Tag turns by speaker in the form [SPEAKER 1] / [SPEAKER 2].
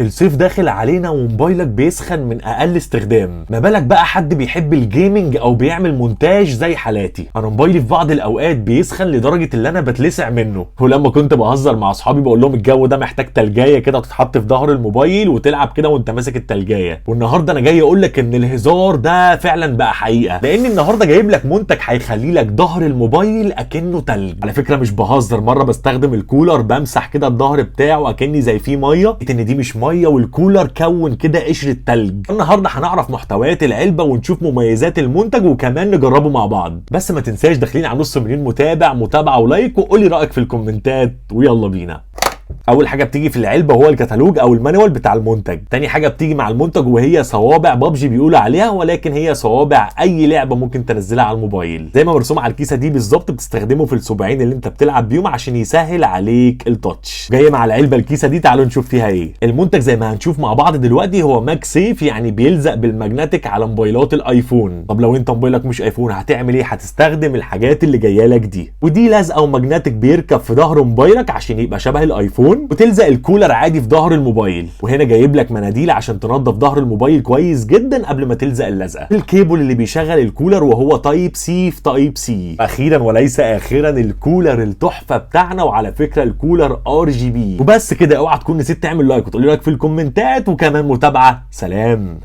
[SPEAKER 1] الصيف داخل علينا وموبايلك بيسخن من اقل استخدام، ما بالك بقى حد بيحب الجيمنج او بيعمل مونتاج زي حالاتي. انا موبايلي في بعض الاوقات بيسخن لدرجه اللي انا بتلسع منه، ولما كنت بهزر مع اصحابي بقول لهم الجو ده محتاج تلجايه كده تتحط في ظهر الموبايل وتلعب كده وانت ماسك التلجايه. والنهارده انا جاي اقول لك ان الهزار ده فعلا بقى حقيقه، لان النهارده جايب لك منتج هيخلي لك ظهر الموبايل اكنه تلج. على فكره مش بهزر، مره بستخدم الكولر بمسح كده الظهر بتاعه اكني زي فيه ميه، ان دي مش ميه والكولر كون كده قشره تلج. النهارده هنعرف محتويات العلبه ونشوف مميزات المنتج وكمان نجربه مع بعض. بس ما تنساش داخلين على نص مليون متابعه ولايك، وقولي رايك في الكومنتات ويلا بينا. اول حاجه بتيجي في العلبه هو الكتالوج او المانيوال بتاع المنتج. تاني حاجه بتيجي مع المنتج وهي صوابع بابجي بيقولوا عليها، ولكن هي صوابع اي لعبه ممكن تنزلها على الموبايل زي ما مرسوم على الكيسه دي بالظبط. بتستخدمه في الصباعين اللي انت بتلعب بيهم عشان يسهل عليك التاتش. جايه مع العلبه الكيسه دي، تعالوا نشوف فيها ايه. المنتج زي ما هنشوف مع بعض دلوقتي هو ماج سيف، يعني بيلزق بالماجنتيك على موبايلات الايفون. طب لو انت موبايلك مش ايفون هتعمل ايه؟ هتستخدم الحاجات اللي جايه لك دي، ودي لازقه وماجنتيك بيركب في ظهر موبايلك عشان يبقى شبه الايفون، وتلزق الكولر عادي في ظهر الموبايل. وهنا جايب لك مناديل عشان تنظف ظهر الموبايل كويس جدا قبل ما تلزق اللزقه. الكيبل اللي بيشغل الكولر وهو تايب سي في تايب سي. اخيرا وليس اخرا الكولر التحفه بتاعنا، وعلى فكره الكولر RGB. وبس كده، اوعى تكون نسيت تعمل لايك وتقول لي رايك في الكومنتات وكمان متابعه. سلام.